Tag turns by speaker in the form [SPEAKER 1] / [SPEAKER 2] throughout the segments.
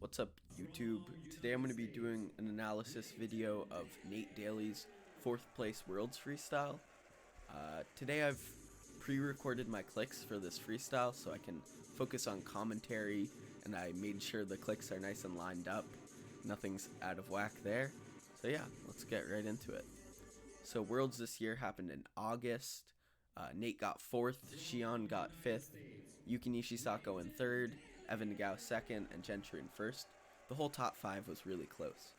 [SPEAKER 1] What's up, YouTube? Today I'm going to be doing an analysis video of Nate Dailey's 4th place Worlds freestyle. Today I've pre-recorded my clicks for this freestyle so I can focus on commentary, and I made sure the clicks are nice and lined up. Nothing's out of whack there. So yeah, let's get right into it. So Worlds this year happened in August. Nate got 4th, Shion got 5th, Yuki Nishisako in 3rd, Evan Gao 2nd, and Gentry in 1st. The whole top 5 was really close.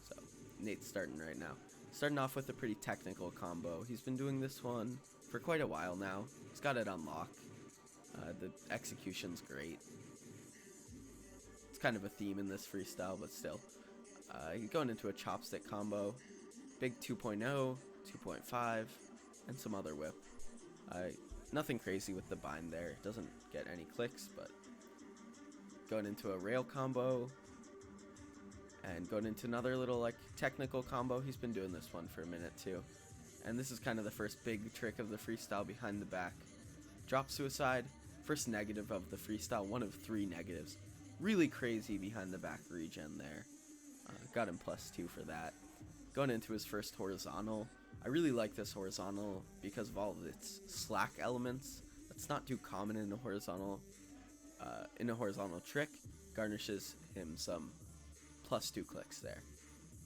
[SPEAKER 1] So Nate's starting right now. Starting off with a pretty technical combo. He's been doing this one for quite a while now. He's got it on lock. The execution's great. It's kind of a theme in this freestyle, but still. Going into a chopstick combo. Big 2.0, 2.5, and some other whip. Nothing crazy with the bind there. Doesn't get any clicks, but going into a rail combo and going into another little technical combo. He's been doing this one for a minute too. And this is kind of the first big trick of the freestyle, behind the back. Drop suicide, first negative of the freestyle, one of 3 negatives. Really crazy behind the back regen there. Got him +2 for that. Going into his first horizontal. I really like this horizontal because of all of its slack elements. That's not too common in a horizontal trick. Garnishes him some +2 clicks there.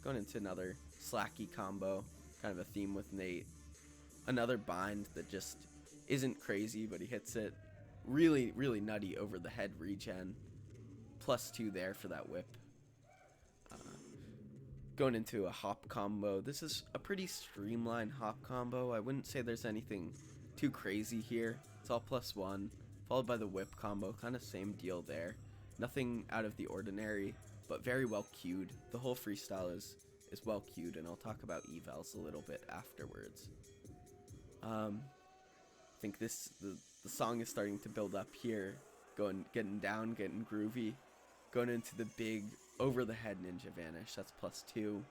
[SPEAKER 1] Going into another slacky combo, kind of a theme with Nate. Another bind that just isn't crazy, but he hits it. Really, really nutty over the head regen. +2 there for that whip. Going into a hop combo. This is a pretty streamlined hop combo. I wouldn't say there's anything too crazy here. It's all +1, followed by the whip combo. Kind of same deal there. Nothing out of the ordinary, but very well cued. The whole freestyle is well cued, and I'll talk about evals a little bit afterwards. I think the song is starting to build up here. Getting down, getting groovy. Going into the big over the head ninja vanish. That's +2,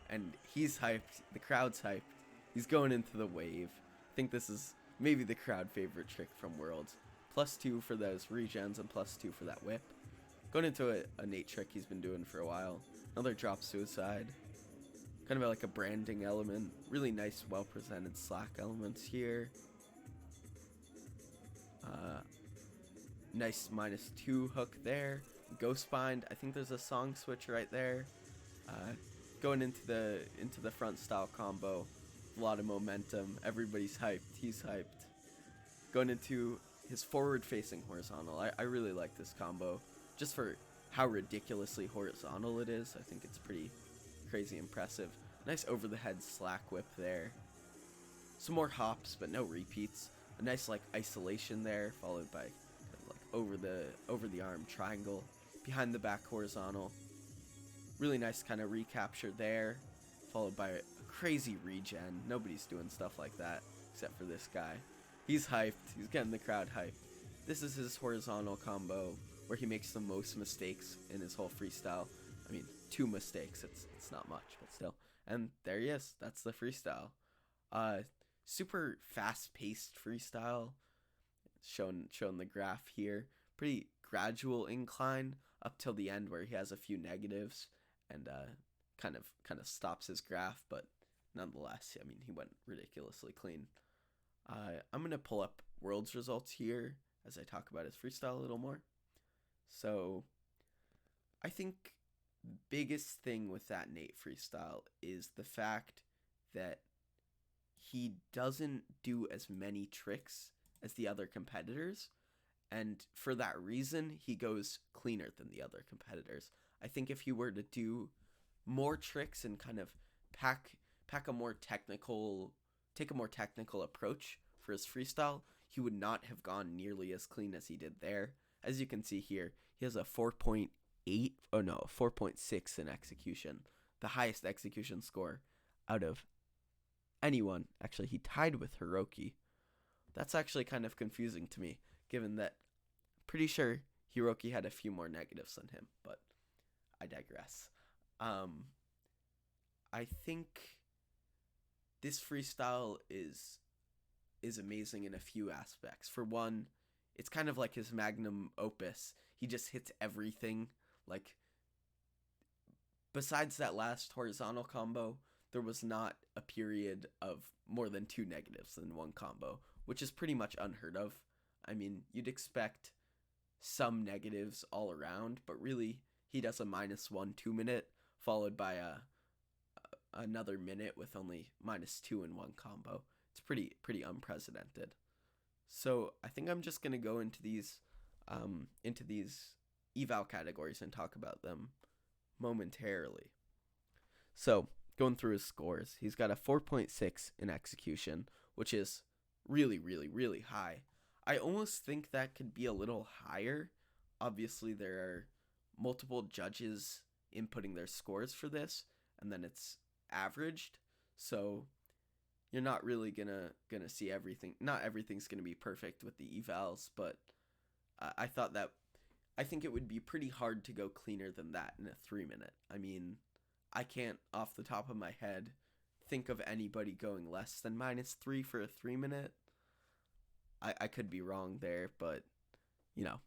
[SPEAKER 1] and he's hyped. The crowd's hyped. He's going into the wave. I think this is maybe the crowd favorite trick from Worlds. +2 for those regens and +2 for that whip. Going into a Nate trick he's been doing for a while. Another drop suicide. Kind of like a branding element. Really nice, well presented slack elements here. Nice -2 hook there. Ghost bind. I think there's a song switch right there. Going into the front style combo. A lot of momentum. Everybody's hyped. He's hyped. Going into his forward facing horizontal. I really like this combo. Just for how ridiculously horizontal it is. I think it's pretty crazy impressive. Nice over the head slack whip there. Some more hops, but no repeats. A nice isolation there, followed by over the arm triangle. Behind the back horizontal. Really nice kind of recapture there, followed by a crazy regen. Nobody's doing stuff like that except for this guy. He's hyped. He's getting the crowd hyped. This is his horizontal combo where he makes the most mistakes in his whole freestyle. I mean, 2 mistakes. It's not much, but still. And there he is. That's the freestyle. Super fast-paced freestyle. Shown the graph here. Pretty gradual incline up till the end where he has a few negatives and kind of stops his graph, but nonetheless, I mean, he went ridiculously clean. I'm gonna pull up Worlds results here as I talk about his freestyle a little more. So I think the biggest thing with that Nate freestyle is the fact that he doesn't do as many tricks as the other competitors. And for that reason, he goes cleaner than the other competitors. I think if he were to do more tricks and kind of take a more technical approach for his freestyle, he would not have gone nearly as clean as he did there. As you can see here, he has a 4.6 in execution, the highest execution score out of anyone. Actually, he tied with Hiroki. That's actually kind of confusing to me, given that I'm pretty sure Hiroki had a few more negatives than him, but I digress. I think this freestyle is amazing in a few aspects. For one, it's kind of like his magnum opus. He just hits everything. Like, besides that last horizontal combo, there was not a period of more than 2 negatives in one combo, which is pretty much unheard of. I mean, you'd expect some negatives all around, but really, he does a -1 2 minute, followed by another minute with only -2 in one combo. It's pretty unprecedented. So I think I'm just gonna go into these eval categories and talk about them momentarily. So going through his scores, he's got a 4.6 in execution, which is really high. I almost think that could be a little higher. Obviously, there are multiple judges inputting their scores for this, and then it's averaged. So you're not really gonna see everything. Not everything's gonna be perfect with the evals, but I thought that I think it would be pretty hard to go cleaner than that in a 3 minute. I mean, I can't off the top of my head think of anybody going less than -3 for a 3 minute. I could be wrong there, but you know.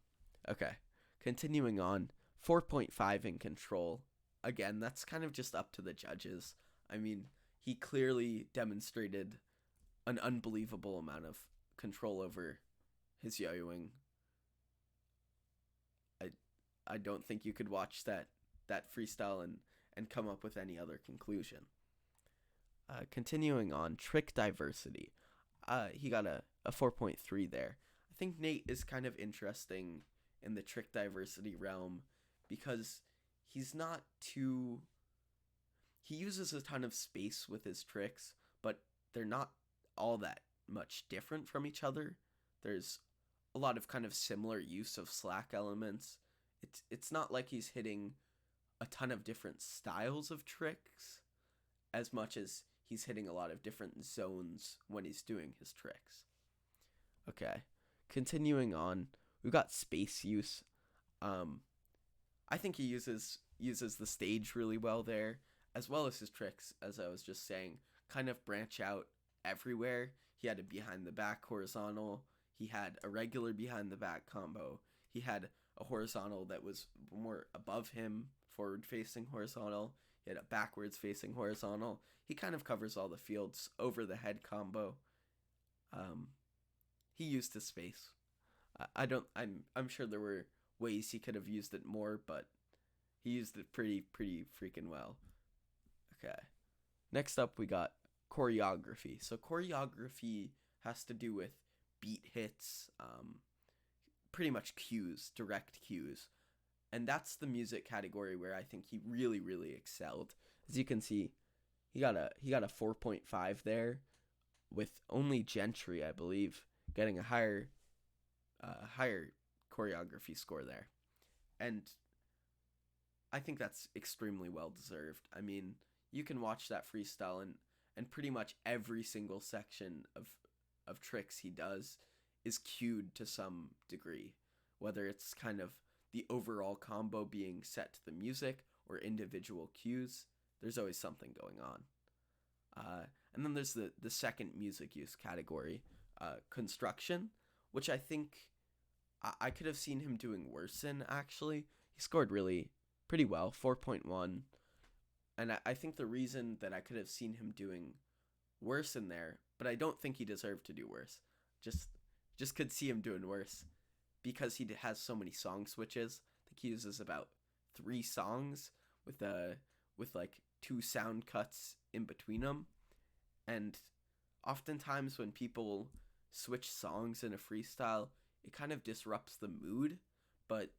[SPEAKER 1] Okay. Continuing on, 4.5 in control. Again, that's kind of just up to the judges. I mean, he clearly demonstrated an unbelievable amount of control over his yo-yoing. I don't think you could watch that freestyle and come up with any other conclusion. Continuing on, trick diversity. He got a 4.3 there. I think Nate is kind of interesting in the trick diversity realm because he's not too... He uses a ton of space with his tricks, but they're not all that much different from each other. There's a lot of kind of similar use of slack elements. It's not like he's hitting a ton of different styles of tricks as much as he's hitting a lot of different zones when he's doing his tricks. Okay, continuing on, we've got space use. I think he uses the stage really well there, as well as his tricks, as I was just saying, kind of branch out everywhere. He had a behind the back horizontal, he had a regular behind the back combo, he had a horizontal that was more above him, forward facing horizontal, he had a backwards facing horizontal. He kind of covers all the fields. Over the head combo. He used his space. I'm sure there were ways he could have used it more, but he used it pretty freaking well. Okay. Next up we got choreography. So choreography has to do with beat hits, pretty much cues, direct cues. And that's the music category where I think he really excelled. As you can see, he got a 4.5 there, with only Gentry, I believe, getting a higher choreography score there. And I think that's extremely well deserved. I mean, you can watch that freestyle and pretty much every single section of tricks he does is cued to some degree, whether it's kind of the overall combo being set to the music or individual cues. There's always something going on. And then there's the second music use category, construction, which I think I could have seen him doing worse in, actually. He scored really pretty well, 4.1. And I think the reason that I could have seen him doing worse in there, but I don't think he deserved to do worse, just could see him doing worse, because he has so many song switches. I think he uses about 3 songs with like 2 sound cuts in between them. And oftentimes when people switch songs in a freestyle, it kind of disrupts the mood. But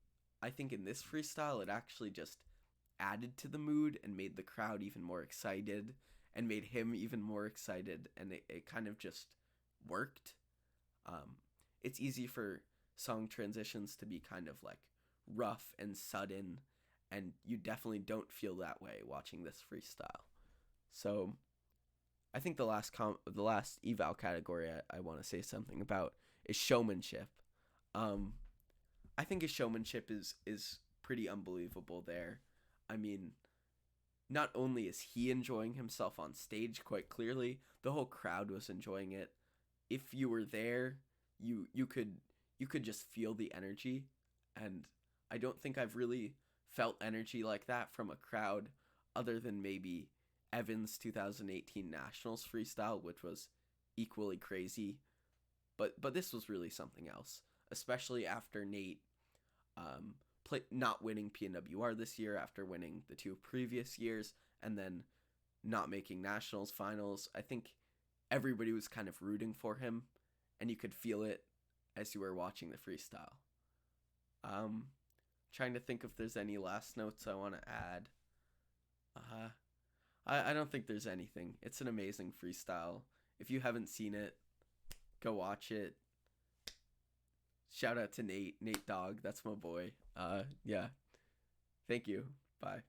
[SPEAKER 1] I think in this freestyle, it actually just added to the mood and made the crowd even more excited and made him even more excited. And it kind of just worked. It's easy for song transitions to be kind of like rough and sudden, and you definitely don't feel that way watching this freestyle. So I think the last eval category I want to say something about is showmanship. I think his showmanship is pretty unbelievable there. I mean, not only is he enjoying himself on stage quite clearly, the whole crowd was enjoying it. If you were there, you could just feel the energy, and I don't think I've really felt energy like that from a crowd other than maybe Evan's 2018 Nationals freestyle, which was equally crazy. But this was really something else, especially after Nate not winning PNWR this year, after winning the 2 previous years, and then not making Nationals finals. I think everybody was kind of rooting for him, and you could feel it as you were watching the freestyle. Trying to think if there's any last notes I want to add. I don't think there's anything. It's an amazing freestyle. If you haven't seen it, go watch it. Shout out to Nate Dogg. That's my boy. Yeah. Thank you. Bye.